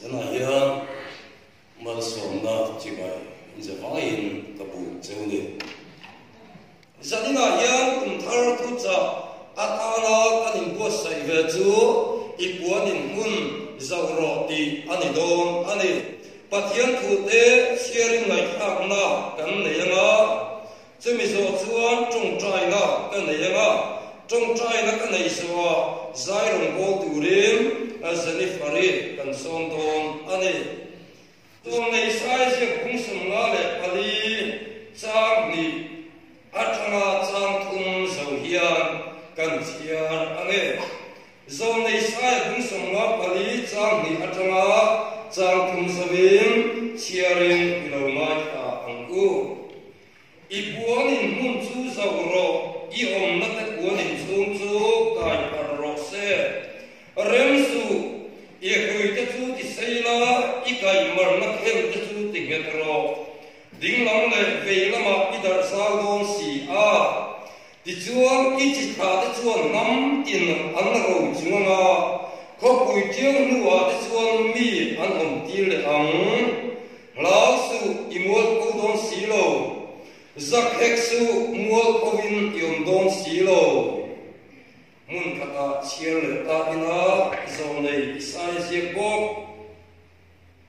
真係呀，乜爽啦，只係就發現個步驟呢。實際上呀，唔睇到就阿他啦，阿年過世嘅主，一過年滿就落地，阿年當阿年白天土地寫人嚟看啦，咁你啊，這咪說主種菜啦，咁你啊。trong trai na kan nei so zai rong ko turim azani fari kan som ton ani tong nei sai se khung sum la le ali chang ni athanga chang thum zo hian kan chian ani zo nei sai khung sum la ali chang ni athanga chang thum zawin chiarin lo mai ka angu ipuanin mun chu zo ro i om na te kuanin chung chu kai parro se rem su e hui te chu ti seila i kai mar na khem te chu ti metro ding lam le ve lama i dar sa gon si a ti chuan i chi kha te chuan nam tin an ro chunga ko pui tiang nuwa te chuan mi an om ti le ang la su i mo ko don si lo Zak heksu mual kovin yom don silo mun kata chiar le ta ina zonei sai je bok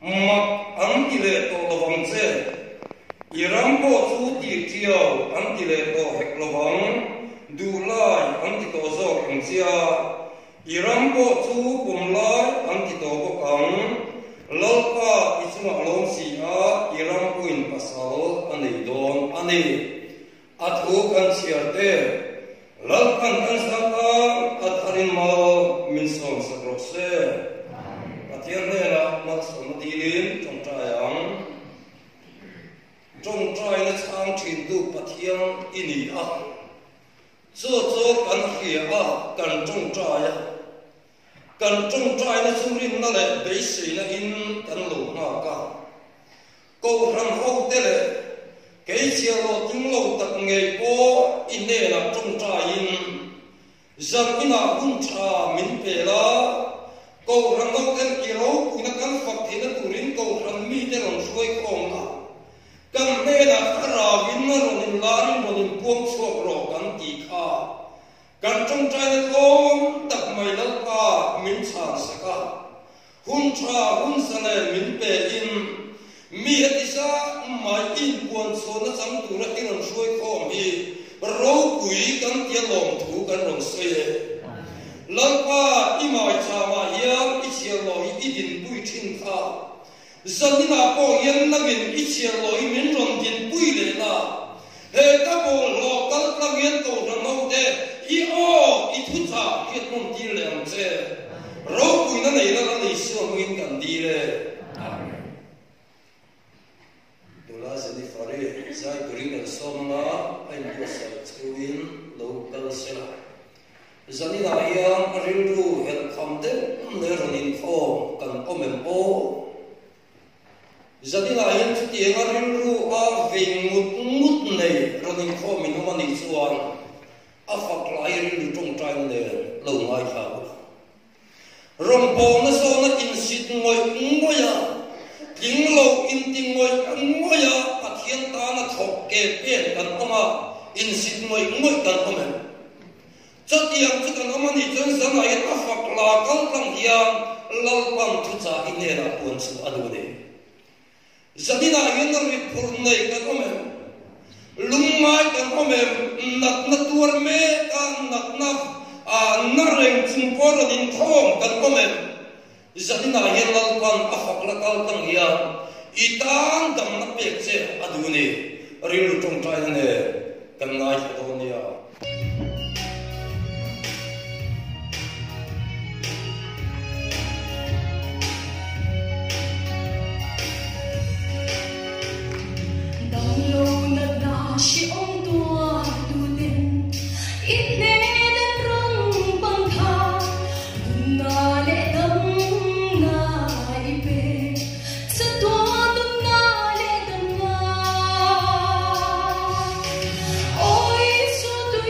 mak ang ile to lawang che iram bo chu ti tiao ang ile to hek lawang du lai ang ti to zo ang chia iram bo chu pum lai ang ti to bok ang Lalpa isuma long si a iram kuin pasal ani don ani athu kan siarte lalpan kan sata atharin mal min som sakrose patian ne la mat som dilin trong trai na chang thin du patian ini a zo kan hi a kan trong trai cần trong trai nó xuống rin nó lại bế sĩ nó in cần lũ mà cả câu răng hậu thế này cái chiều lộ tiếng lộ tập nghề bố in nè là trong trai in rằng in là hôn trà mình về là câu răng hậu thế kia hậu cũng nó cắn phật thì nó tụ rin câu răng mi thế lòng xuôi không là cần nè là khá ra vinh nó rồi mình la rin rồi mình buông chuộc rồi cần tì kha cần trong trai nó không tập mày lắm cả mình chán sẽ cả hun tra hun sa này mình về in mi hết isa mai in buồn số nó chẳng đủ ra cái lòng xuôi không mi râu quỷ cần tiền lòng thú cần lòng xuôi lắm cả im mai cha mà yên ít chia lối ít din bụi thiên kha dân đi nào có yên là mình ít chia lối mình lòng din bụi lên là hệ các bộ lọ các là yên cầu rằng đâu thế i o i thu cha hiet mon ti le am che ro pui na nei la nei so mo in kan di le dola se ni fare sai bring an som na ai ko sa chuin local sela zani na yang ril ru hel kham de ne ron in kho kan omem o zani na yang chu ti nga ril ru a veng mut nei ron in kho min ma ni chuan a phật lại lu trong trai này lâu ngày khảo rồng bò nó so nó in xịt ngồi à tiếng lâu in tiếng ngồi à phát hiện ta nó thọc kề biển cần ông à in xịt ngồi cần ông em cho tiền cho cần ông anh chân sáng này a phật là câu lòng hiang lâu bằng thu trả in này là buồn sự adu này giờ đi lại yên nó bị phun này cần ông em lung mai kan homem nak na tur me kan nak na reng chung por din thom kan homem zadina yelal kan afak la kal tang ya itang dam na pek che aduni rilu tong trai ne kan ngai to ne ya she ong tua tu den in ne den rong bang tha na le dam na i pe sa tua dum na le dam na oi su tu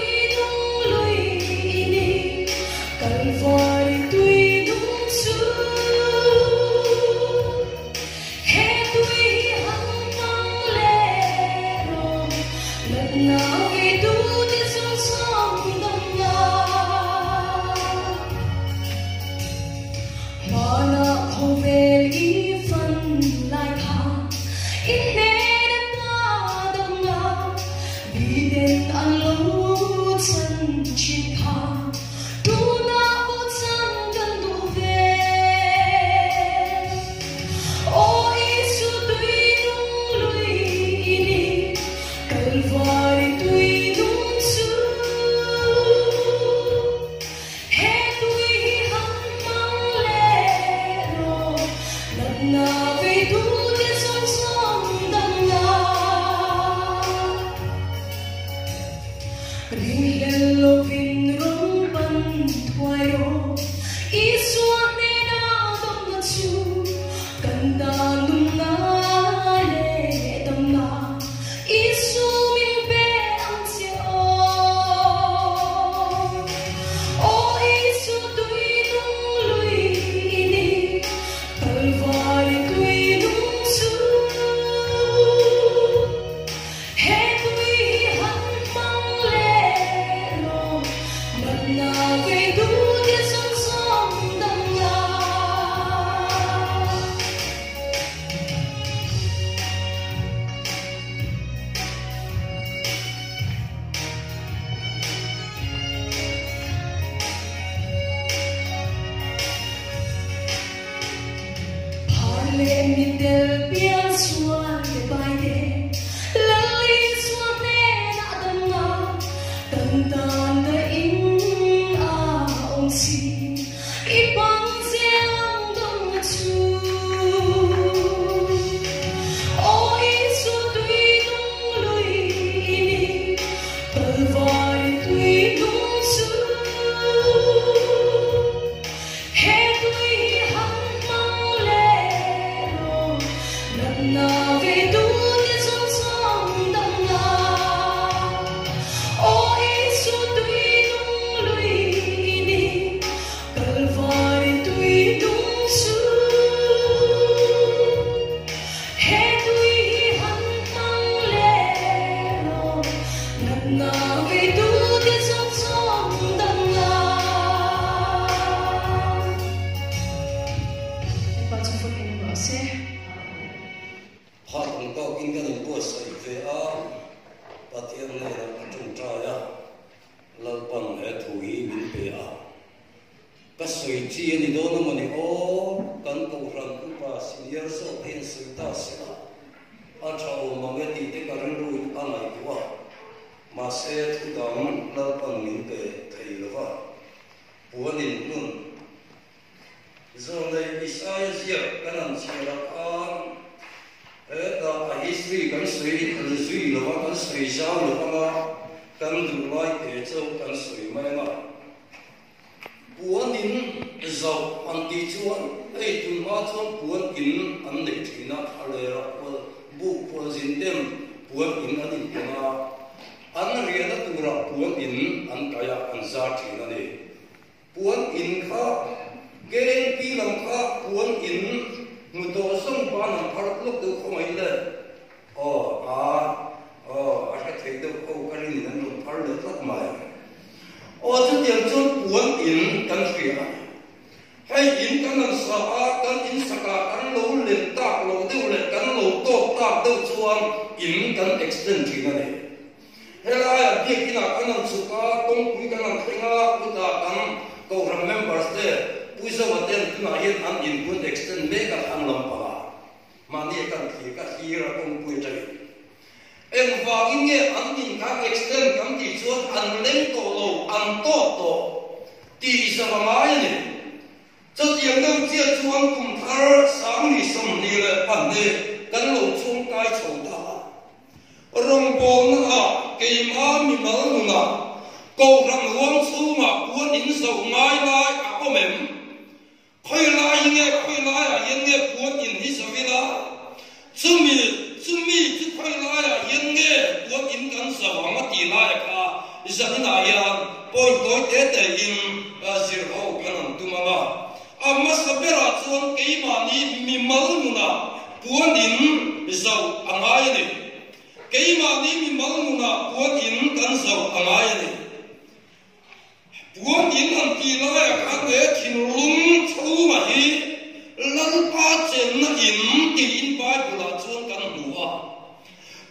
Lal pa chen na in ti in pa bula chuan kan hua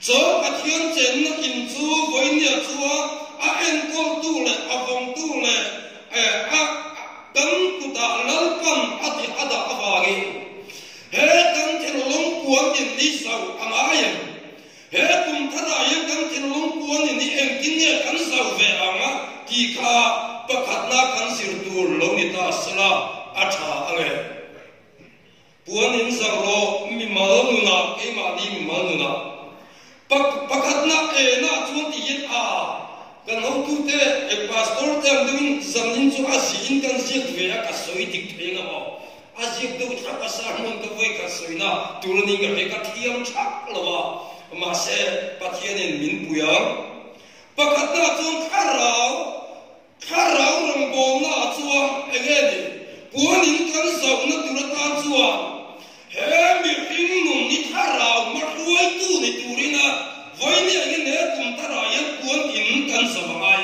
cho phát hiện trên nó in chú với nhà chúa en cô tu lệ vòng tu lệ cắn cụ ta lal pan ati ada avagi he cắn thiên long cuốn in đi sầu amaya he cùng thada ye cắn thiên long cuốn in đi em kinh nghe cắn sầu về anga kỳ kha pakhat na cắn sir tu long ni ta sala acha ange cuốn in sầu lo mi mal nuna ke ma ni mi mal nuna pakhat na na chuan ti yin kan ho tu te pastor te andun zamin chu asin kan zik ve ka soi dik thenga mo azik do tra pasar mon ka voi ka soina turni ga he ka thiam chak lawa ma se pathian in min puyang pakhat na chuan kharau rong bo na chuan egeni puan in kan zau na turatan chuan he mi hing num ni kharau ma ruai tu ni turina voi ni agin ne kum tara yan puan in kan sabai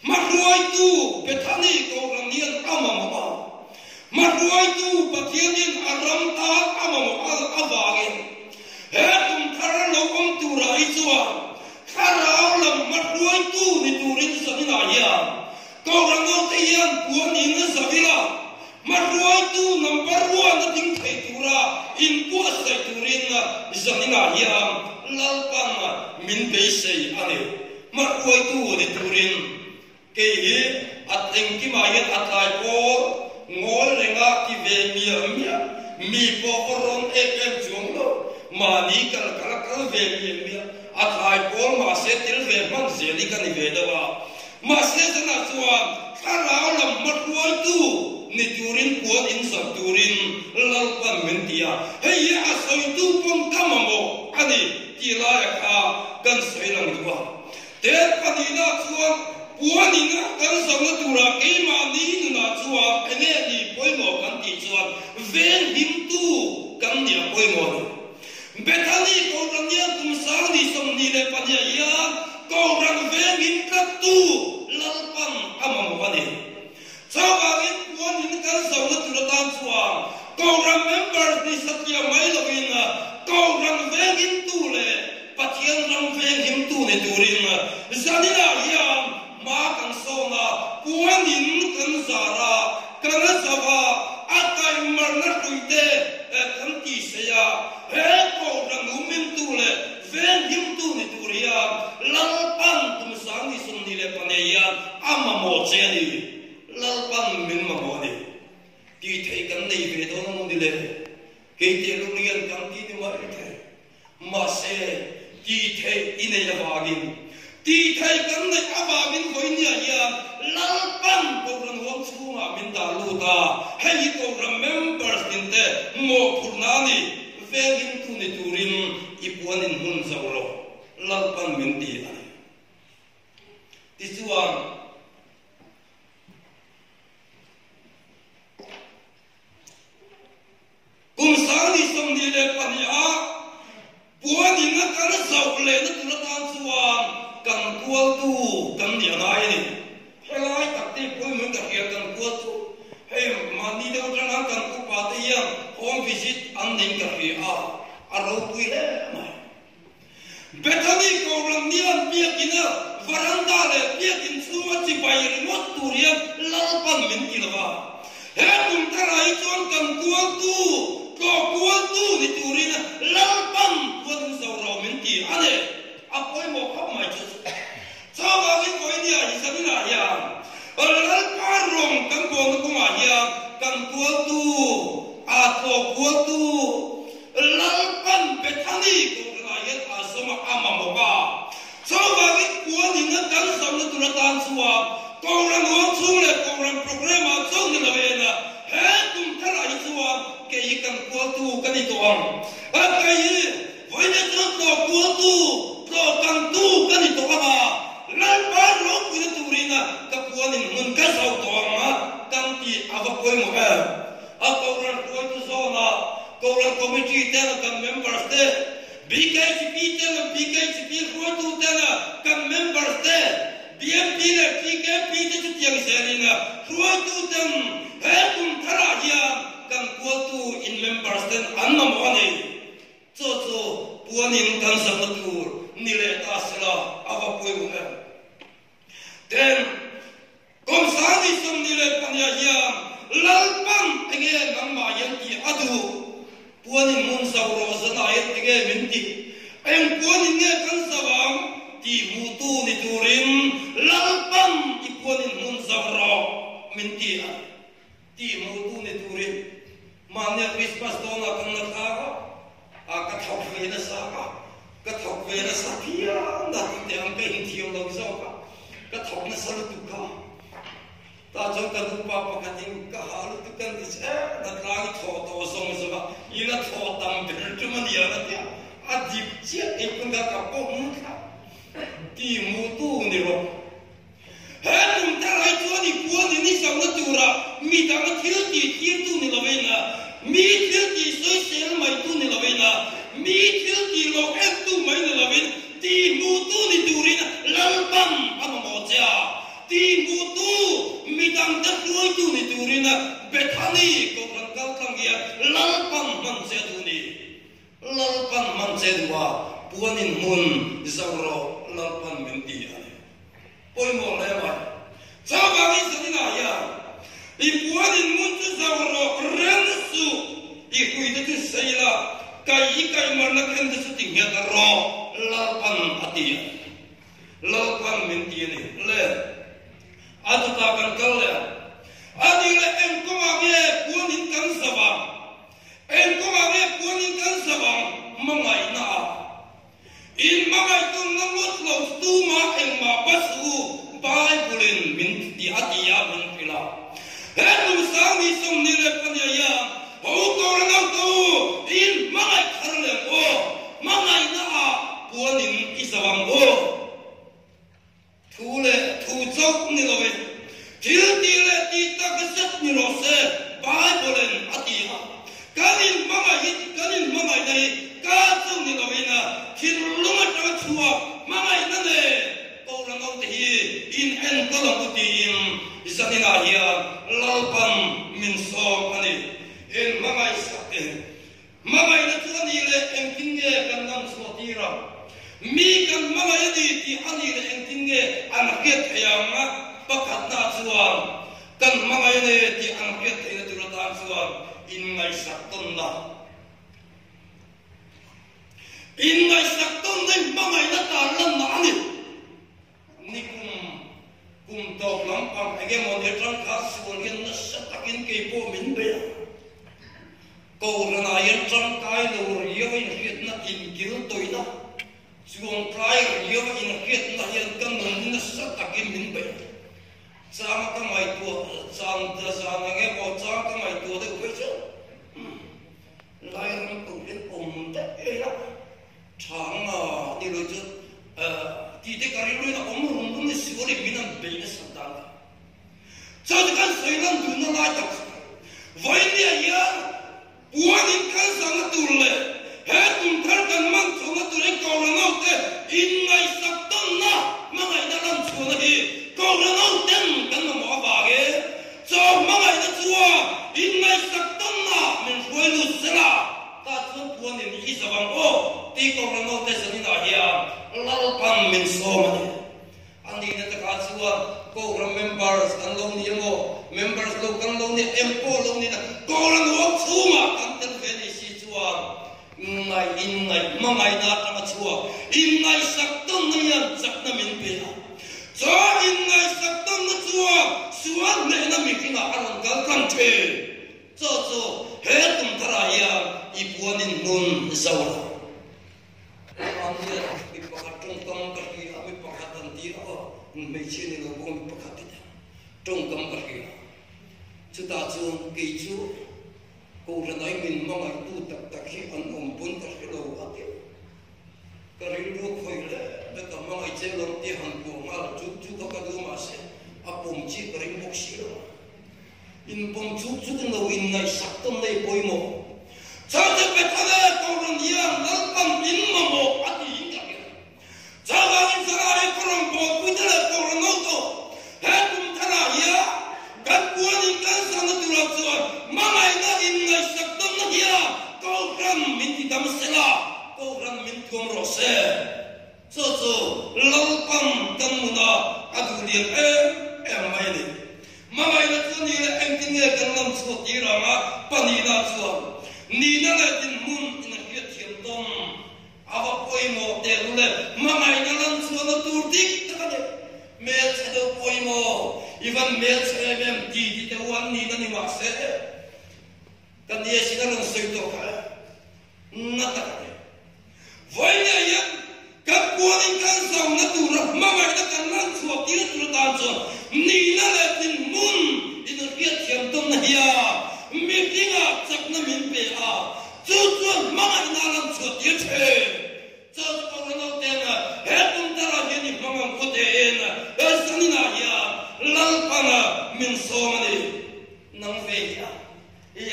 ma ruai tu bethani ko ramian amama ma ruai tu pathian in aram ta amama avagin he kum tara lo om tu rai chuan kharau lam ma ruai tu ni turin sanina ya ko rango te yan puan in zavila ma ruai tu number 1 na ting thei tura in pu sai turin zanina ya lalpan min be sei ane ma ruai tu ni turin ke hi ateng ki ma yen atlai ko ngol renga ki ve mi po ron em jong lo ma ni kal ve mi atlai ko ma se til ve man ze ni kan ve da wa ma se na chuan kharau lam ma ruai tu ni turin puan in sa turin lalpan min tia hei a soi tu pom kamamo ani ti la ka kan sei lang duwa te pani na chuan puan in kan sa na tura ke ma ni na chuan ene ni poi mo kan ti chuan ven him tu kan dia poi mo betani ko ran ya kum sang ni som ni le pani ya ko ran ven him ka tu lalpan amamo ani Sawagin puan in kan saw na turatan chuan ko remember ni satya mai lovin ko ram vengin tu le pathian ram veng him tu ne turin zanina ya ma kan so na puan in kan zara kan zawa akai mar na tuite kan ti se ya he ko ram umin tu le veng him tu ne turia lalpan tum sang ni sum ni le paneya amma mo cheni lalpan min ma mo ni ti thei kan nei ve do no ni le ke te lu lian kan ti ni ma the ma se ti thei ine ya bagin ti thei kan nei abagin hoi ni ya lalpan ko ran won chu ma min da lu ta hei ko remembers din te mo purnani vegin tu ni turin ipuan in hun zawro lalpan min ti ani ti chuan kum sang ni som ni le pania puan in na kan zau le na tu tan chuan kan kual tu kan ni anai ni helai tak ti poi mun ka hian kan kual tu hey ma ni de utang kan ku pa te yang home visit an ning ka hi aro pui le mai betani ko ram ni an pia kina varanda le pia kin chuwa chi bai remote turian lalpan min ki lawa he kum tarai chon kan kual tu ko kual tu ni turina lalpan kuan zawro min ti ane apoi mo khap mai chu chawa ni koi ni ai sanina ya lalpan rong kan ko no kuma ya kan kual tu a to kual tu lalpan betani ko na ya asoma ama mo ba chawa ni kuan ni na kan sam na turatan suwa ko ran ho chung le ko ran program a chung ni la na he tum tarai suwa ke ikan kuatu kan itu ang akai voi na to kuatu to kan tu kan itu ama lan par lo ku tu rina ka puan in mun ka sau to ama kan ti ava koi mo ha a ko ran koi tu zona ko ran committee te kan members te BKCP te BKCP koi tu te kan members te BMP le TKP te tiang selina koi tu te he kum thara ya kan kuatu in members ten anna mo ani cho puanin kan samatur nile tasela avapoi muhe ten kom sani som nile panya ya lalpam enge nangma yanti adu puanin mun sauro zana enge minti en puanin ne kan sawam ti mutu ni turin lalpam ti puanin mun sauro minti ti mutu ni turin manya Christmas dona kan nakara ka thok ve na sa ka thok ve na sa pia na te ang pe thiyo lo zo ka thok na sa lu ka ta jo ka du pa pa ka ting ka halu tu kan dis na lang tho to song so ba ina tho tam de tu man ya na ya a dip che e kun ga ka po mu ka ti mu tu ni ro ha tum ta lai cho ni ko ni sa na tu ra mi ta ma thil ti tu ni lo ve na mi thil ti so sel mai tu ni lo ve na mi thil ti lo ek tu mai ni lo ve ti mu tu ni tu ri na lam pam am mo cha ti mu tu mi dang da tu tu ni tu ri na bethani ko ran kal kang ya lam pam man che tu ni lam pam man che wa puanin mun zauro lam pam min ti ani poi mo le ma cha ba ni sa ni na ya i puanin mun chu zauro ren su i kui de tu sei la kai mar na kan de su ting ya ro lalpan ati lalpan min ti ni le adu ta kan kal le adi le en ko ma ge puanin kan saba en ko ma ge puanin kan saba mangai na in mangai tu na mot lo tu ma en ma basu Bible min ti ati ya min pila Hatu sami som nile panya ya ho ko na ko in mangai kharle o mangai na puanin isawang o thule thu chok ni lo ve til tile ti ta ka sat ni lo se Bible ati ha kalin mangai dai ka chung ni lo ve na til lunga ta chuwa mangai na ne ko na ngau te hi in en ko la ku ti Isanina ya lalpan min so ani en mangai sakte mangai na tuani le en kinge kan nam so tira mi kan mangai di ti ani le en kinge an ket ayama pakat na chuan kan mangai ne ti an ket ina tu ta chuan in ngai sakton na in ngai sakton dai mangai na ta lan na ani ni kum tok lam pam ege mon de tran khas suon gen na satakin ke po min be ko na yen tran kai lo rio in hiet na in kil toina suon kai rio in hiet na yen kan na satakin min be sama ka mai to sam da sa na ge ko cha ka mai to de ko chu lai ram ko den om da e la chang a ni lo chu ti de kari lu na om rum ni sigori minan be na satang cha kan sai lan du na la ta vai ni ya puanin kan sang tu le he tum thar kan man chu na tu le ko na no te in ngai sak ton na ma ngai na lam chu na hi ko na no ten kan mo ba ge cho ma ngai na chua in ngai sak ton na min khoi lu sela ta chu puanin hi sa bang o ti ko na no te sa ni na ya lalpan min so mani andi na ta ka chua ko ram members kan lo ni mo members lo kan lo ni empo lo ni na ko ran wo chuma kan ten ve ni si chua ngai in ngai ma ngai na ta chua in ngai sak ton na yan sak na min pe cho in ngai sak ton na chua suan ne na mi kinga aron gal kan che cho he tum thara ya i puanin nun zawra amia ipakatung kam kaki ami pakatan tira mai chini lo bom pakati tung kam kaki chuta chung ki chu ko ranai min mangai tu tak tak hi an pun tak lo ati karin ro khoile da ka mangai che lo ti han ko ngal chu ka du ma se apum chi karin mok shi lo in pom chu no in ngai sak tom nei poimo cha te petale ko ran yang dal kam in mo ati Jalan sarai korang bawa putera korang auto, hetum tanah ya, kan puan ikan sangat turut mangai na ingai saktam na dia, kau ram minti dam sela, kau ram minti gom ro se so lau pam kan muna adu lian mai ni mai na tu ni em tin ne kan lam so ti ra ma pani na so ni na la tin mun in hiat thiam dom ava poi mo te le mai na lam so na tur dik ta ne me chado poi mo ivan me chemem ti te wan ni na ni ma se kan ye sinar no se to ka na ta voi ne ya các quân anh can dòng nó tụ ra mà mày đã cần lan chuột tiếng tụ tàn rồi nỉ nó là tình muốn đi nó biết thiểm tâm này à mình tiếng à chắc nó mình về à chú chuột mà mày đã lan chuột tiếng thế cho tao nó tên à hết tung ta là những gì mà mình có thể à hết sáng nay à lan pan à mình so mà đi nắng về à đi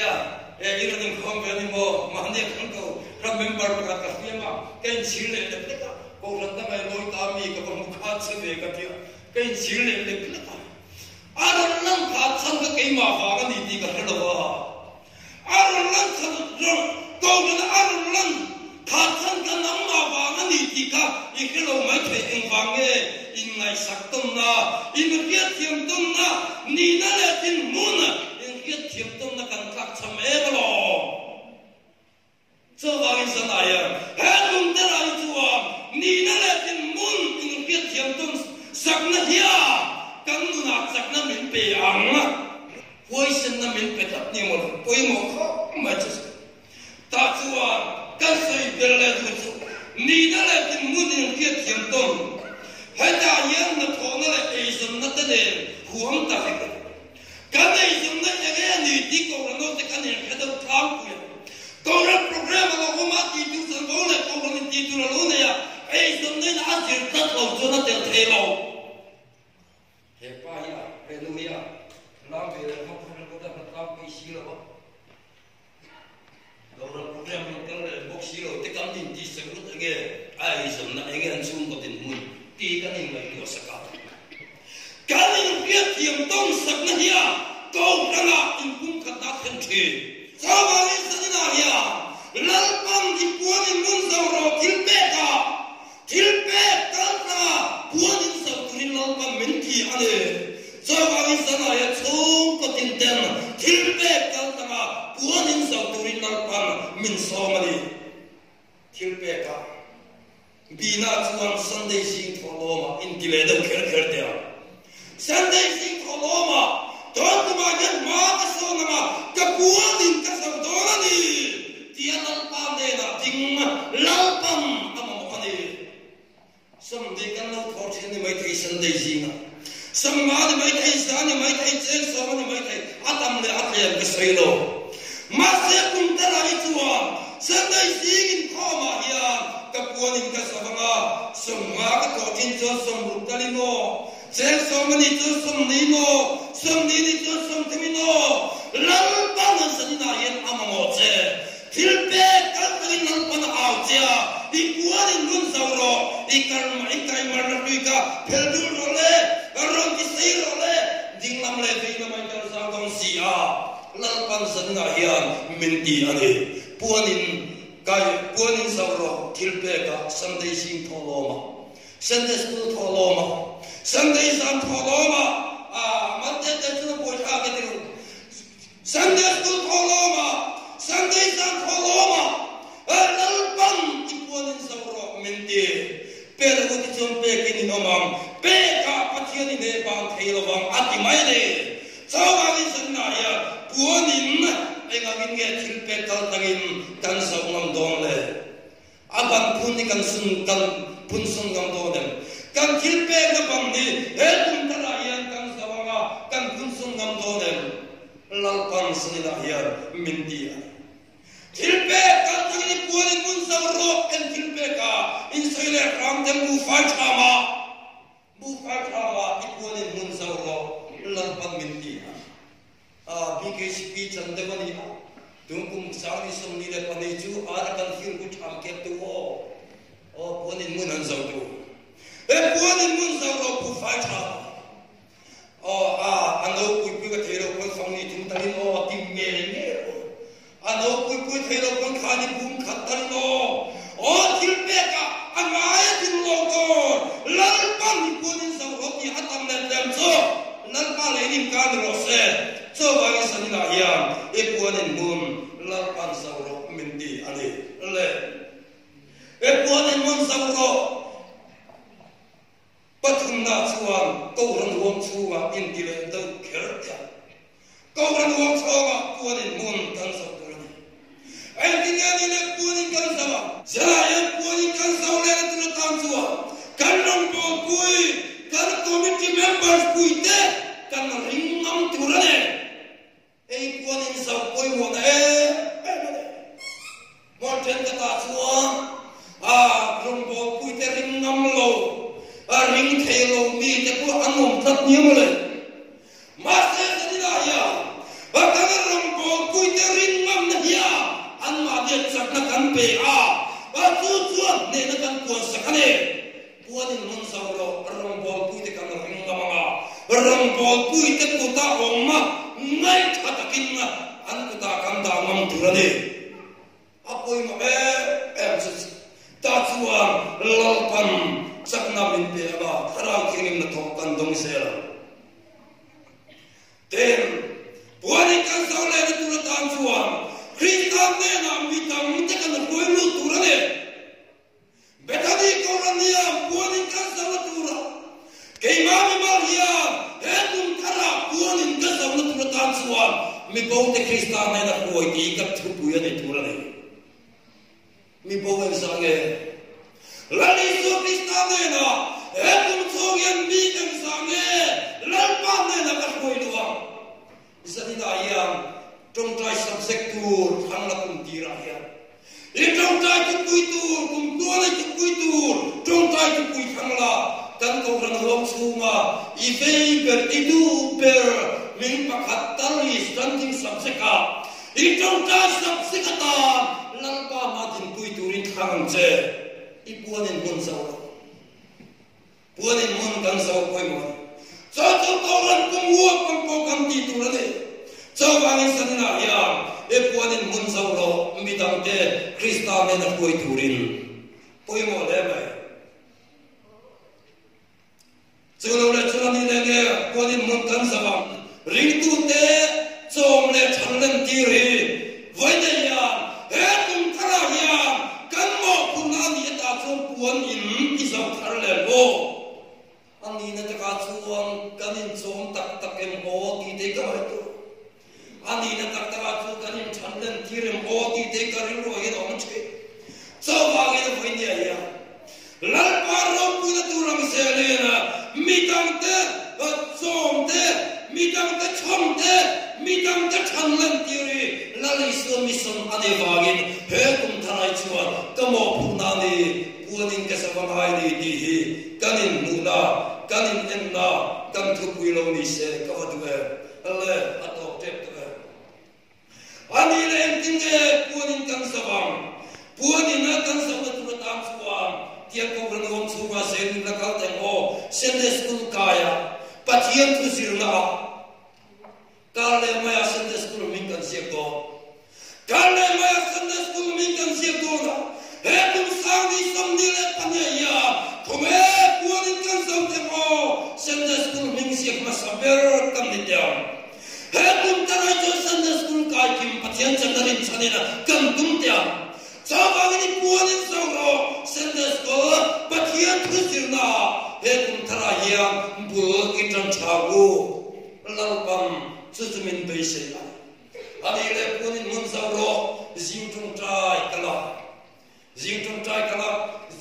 ra những không về đi mua mà anh em không cầu remember các cái gì mà cái gì này là cái cô lần đó mày lôi ta mi cái con khát sẽ về cái kia cái gì lên lên cái đó anh lần khát sang cái mà phá cái gì cái đó anh lần sang rồi cô lần anh lần khát sang cái nắm mà phá cái gì cái đó mấy cái anh vàng nghe in ngày sắc tâm na in biết thiểm tâm na ni na là tin muốn in biết thiểm tâm na cần khát chăm em lo cho vào cái này à hết cũng thế này chúa ni na le tin mun in biết thiam tung sắc na hia cắn na sắc na mình bể ang quay sinh na mình bể thấp ni một quay một khó mà chứ ta chúa cắn sợi bể le chúa ni na le tin mun in biết thiam tung hết ta yang na thọ na le ai sum na te de huang ta phải cái này sum na cái ni đi câu là nó sẽ cái này cái đâu tháo quên câu là program là có mà đi tu sân bóng này câu là mình đi tu là luôn này à ai sớm đến đã chuyển tất đầu cho nó đều thay lâu hết ba ya hallelujah làm về là không phải có thể làm cái gì đâu câu là program mình câu là bốc xí rồi tất cả những gì sẽ có thể ai sớm là anh em xuống có tiền mùi đi cái này là điều sắc cái này biết tiềm tông sắc này ya câu là in cũng khát đã thành thế sao mà đi sao đi nào ya lần băng đi cuốn in muốn giàu rồi Tilbe kanta buanin sa kuninal pa minti ane. So kami sana ya chung ko tinten. Tilbe kanta nga buanin sa kuninal pa min somani. Tilbe ka. Bina chuan Sunday sing tholoma in diledo ker dia. Sunday sing tholoma. Don ma yan ma ka so nga ka buanin ka sa donani. Tianal pa ne na ding lalpam some they can not force in the might Sunday Zina. Some mother might take Sani might take someone might take Atam the Atlia Casino. Masakum Taraituan, Sunday singing Koma here, Kapuan in Casavanga, some Marco into some Rutalino, say so many to some Nino, some Nini to some Timino, Lampan Sanina in Amamote, Tilbe, Catherine Lampan out there, the Puan in Gunsauro. Ikai maratuika peldul role aron kisai role dinglam le feina mai kar sangong sia lalpan sanna hian minti ane puanin sauro tilpeka Sunday sing tholoma Sunday school tholoma Sunday san tholoma madde tetna pocha ke diru Sunday school tholoma Sunday san tholoma lalpan puanin sauro minti pero kuti chompe kini nomam peka pathiani ne bang thailo bang ati mai le chawani sanna ya puanin enga minge thilpe kal tangin kan sawngam dong le aban phuni kan sun kan phun sun gam do dem kan thilpe na bang ni he tum tala yan kan sawanga kan phun sun gam do dem lalpan sunina ya mindia Tilbe kal tangin puanin mun sawro en tilbe ka Insile ram dem bu fatama ikuanin mun sauro lalpan minti BKCP chandamani tungkum sami somni le paneju arakan hir ku tham ke tu puanin mun han sauro puanin mun sauro bu fatama ano ku ka thero kon somni tum talin timme ne ano ku thero kon khani bum khatal no tilbe sao đó bắt thằng nào chuan câu rắn uống chuan in đi lên đâu kéo theo câu rắn uống chuan buồn in muốn cắn sao đó này anh tin nghe đi lên buồn in cắn sao giờ em buồn in cắn sao lên từ tam chuan cắn rong bò cùi cắn committee members cùi thế cắn ring ngâm tu ra này anh buồn in sao cùi một này một trên cái ta chuan rong bò cùi thế ring ngâm lâu ring thay lâu mi thế của anh ông thật nhiều mà lên mà sẽ đi ra ya và cái rong bò cùi thế ring ngâm này ya anh mà biết chắc là căn bể và chú nên là căn cuốn sắc này buồn in muốn sao đó rong bò cùi thế căn ring ngâm rong bò cùi thế của ta ông mà ngay thật kinh anh của ta căn ta ngâm tu ra đi apoi mà em ta chuan lalpan chắc na min pe ba thara kingim na thok kan dong se la ten buani kan sau le tu la tam chuan Christian ne na mi tam te kan koi lu tu ra ne betani ko ra nia buani kan sau la tu ra ke ma mi ma hia he tum thara buani kan sau la tu la tam chuan mi bo te Christian ne na koi ti ka thu pu ya ne tu ra ne mi bo em sang nge Lali so Christian ne na etum sogen mi kan sang nge lan pa ne na ka koi luwa isani da yang trong trai subject tur thang la kum ti ra ya I trong trai tu kui tur kum to le tu kui tur trong trai tu kui thang la kan ko ran hom chunga I veiber I du per min pakhat tali standing subject ka I trong trai subject ta lan pa ma tin kui turin thang che I buonin mun sao buonin mun kan sao koi mo cho ko ran kum wo kum ko kan ti tu ra de cho wang san na ya e buonin mun sao lo mi dang te Krista ne na koi turin koi mo le mai cho lo le cho ni ne ge buonin mun kan sao bang ring tu te chom le chan len ti ri voi de ya e kum thara ya kan mo kun ani ta chom puan in I sao thar le lo ani na ta chuang kan in chom tak tak em o ti te ka mai to ani na tak ta chu kan in chan len ti rem o ti te ka ri ro ye dong che so wa ge no voi dia ya lal pa ro ku na tu ram se le na mi tang te chom te mi tang te chom te mi tang te chan len ti ri lali so mi son ane wa ge he kum thanai chuan ka mo pu na ni buonin ka sa bang hai ni ti hi kanin mu na kanin en na kan thu pui lo ni se ka wa du ale atok tep to ani le en tin ge buonin kan sa bang buonin na kan sa na tu tam chuan tiang ko ran hom chu ma se ni la ka te o Sunday school kaya pathian tu sir na Kale maya Sunday school min kan siap do. Kale maya Sunday school min kan siap do na. Hetum sang ni som ni le panya ya. Kome puanin kan som te mo. Sunday school min siap masaber kam ni dia. Hetum tarai jo Sunday school kai kim pathian chandarin chanina kam tum dia. Sabang ni puanin sang ro Sunday school pathian tu sirna. Hetum tarai ya bu kitran chagu. Lalpam Suzumin base ani le punin mun sao ro jing tung trai kala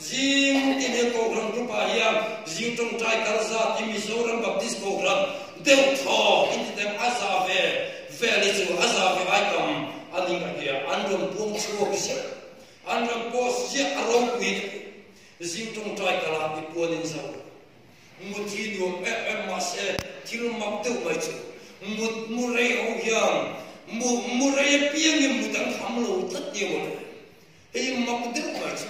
jing ti ne ko gram tu pa ya jing tung trai kala za ti mi so ram baptist ko gram deu tho in dem azave veli tu azave ai kam ani ka ya andom pum chuo kisi andom pos je arong wi jing tung trai kala ti punin sao muti do ma se til mak tu mai chu murai ho yang murai piang ni mudang tham lo tat dia mo ei mak de mai chu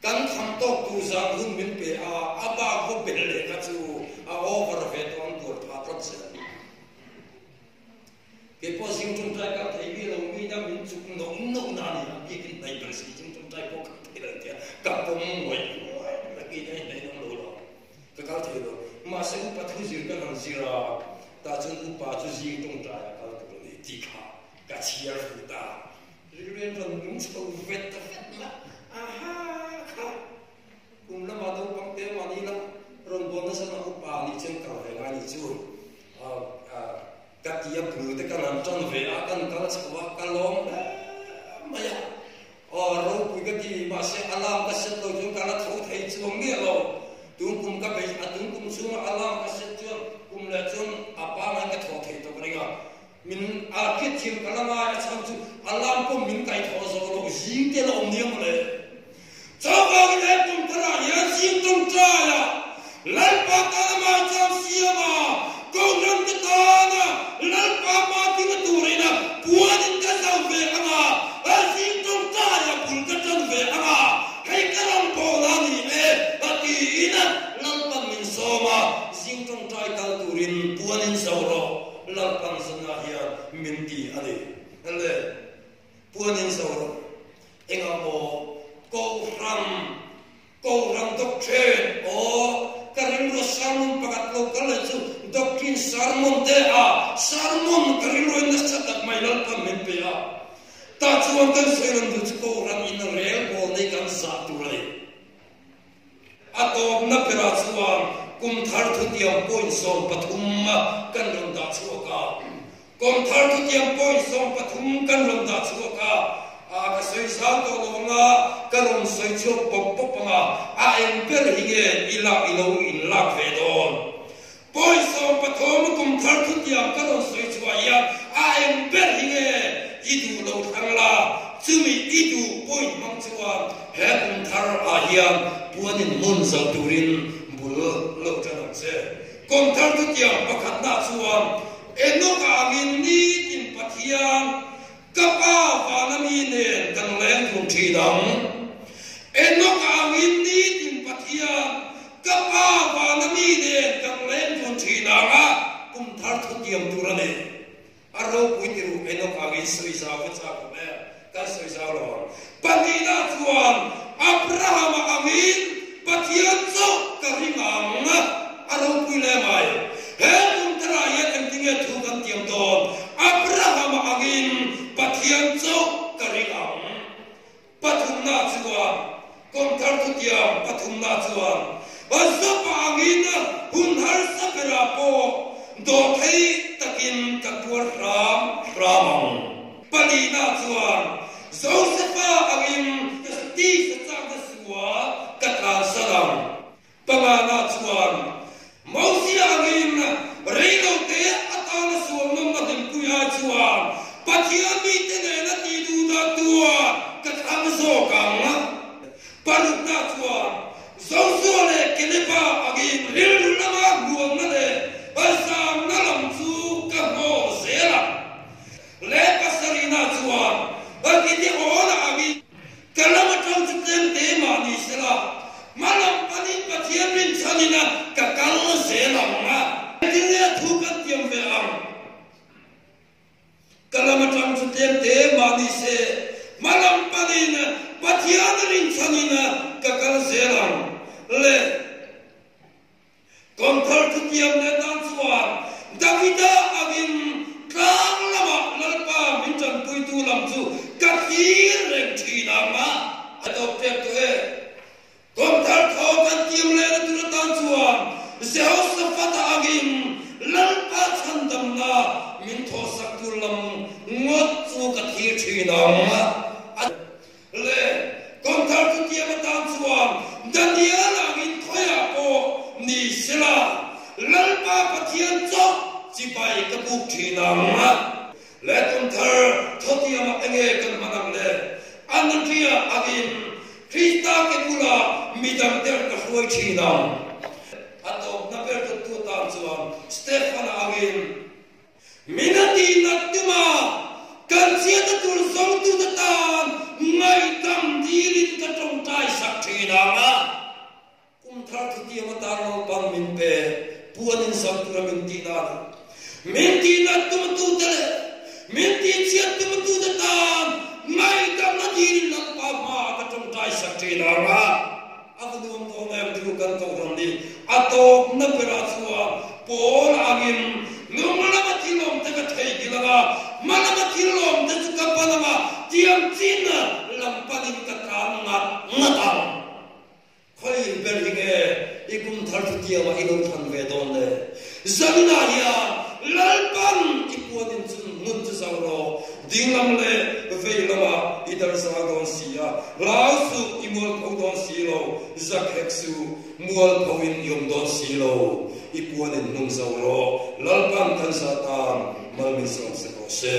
kan tham to tu za hun min pe aba ko pe le ka chu a over ve ton ko tha tot se ke po sing tum trai ka thei bi lo mi da min chu no na ni ki kin nai per si sing tum trai ko ka thei la tia ka po mo la ki dai no lo ka ka thei lo ma se u pa thu zir ka nan zira ta chun u pa chu jing tung trai ka to ni ti kha ka chiar fu ta ri ren ron nung chou vet ta ma aha kha chawa kalom maya ro pui ka ti ma se alam ka set lo jung kala thau thai chuang ni lo tung kum ka be atung kum sung alam ka set chu kum la chung apa ma ka thau thai to ringa min a ke thim kala ma cham chu alam ko min kai tho so lo jing te lo niam le chawa le tum thara ya jing tum cha ya lai pa kala ma cham sia ma kong ram ta na lai pa ma ti na tu re na puan ka sa ve ama a jing tum cha ya pul ka chan ve ama kai ka ram po la ni e ati ina nam pa min so ma jing tum trai kal tu rin puan in so ro lar pan sana ya min ti ale ale puan in so ro enga mo ko ram doctrine o karin ro sermon pakat lo kala chu doctrine sermon te a sermon karin ro na satak mai lal pa men pe a ta chuan kan seron du chu ko ram in rel bo nei kan sa tu rai a to na pera chuan kum thar thu tiam point som pathum ma kan ram da chu ka kum thar thu tiam point som pathum kan ram da chu ka ka soi sa to lo nga karon soi chu pop pop nga a em per hige ila ilo in la ve don poi so pathom kum thar thu tiam karon soi chu ya a em per hige idu lo thang la chumi idu poi mang chuan he kum thar a hian puanin mun za turin bul lo tan se kum thar thu tiam pakhat na chuan enoka angin ni tin pathian kapa vanami ne kan len thum thi dang enoka angin ni tin pathian kapa vanami ne kan len thum thi dang a kum thar thu tiam turane aro puitiru enoka angin soi sa vacha ko ne ka soi sa lo panina chuan abraham angin pathian so karingang aro puile mai he kum tara ya kan tinge thu kan tiam don abraham angin pathian cho karingang pathumna chuan kom thar thu tiam pathumna chuan azapa angin hun har sapera po do thei takin katwar ramang palina chuan josepha angin ti sa cha suwa kata salam pangana chuan mausi angin reilo te atana suam nam madim kuya chuan pathian mi te ne na ti du da tua ka tham zo kang parutna chuan zo zo le kelepa agin ril lama guam na le asam na lam chu ka mo zela le pasarina chuan agiti ona agin kalama chang chen te ma ni sela malam panin pathian min chanina ka kal zela ma tinne thu ka tiam ve ang kalamatang sutian te mani se malam panin pathian rin chanina kakal zelang le konthar thutiam ne dan chuan davida agin kang lama lalpa min chan pui tu lam chu kathir reng thina ma adop te tu e konthar tho kan tiam le tu dan chuan Jehoshaphat agin lalpa chandam na min tho sak tu lam ngot chu ka thir thina ma le konthar tu tiam tan chuan daniel agin thoya po ni sila lalpa pathian cho chi bai ka buk thina ma le konthar thotiam enge kan manam le anantia agin krista ke pula midam der ka hloi thina ato na per tu tan chuan stefan agin minati natuma kan sia ta tur song tu ta tan ngai tam dilin ka trong tai sak thina ma kum thar tu ti ma tar no pan min pe puanin sak tu min ti na min ti natum tu ta min ti sia tu tu ta tan ngai tam na dilin na pa ma ka trong tai sak thina ma avdum to na tu kan to ron di ato na pera chuwa pol agin nungla tilom te ka thei dilaga malama tilom te ka panama tiam china lampanin ka kanga ngatam khoi berhinge ikum thar tu tiama ilom than ve don le zamina ya lalpan ipuanin chun mun chu zawro dinglam le veilama idar sa don sia lausu imol ko don silo zakheksu mual pawin yom don silo ipuan en nung zawro lalpan kan satan malmin song se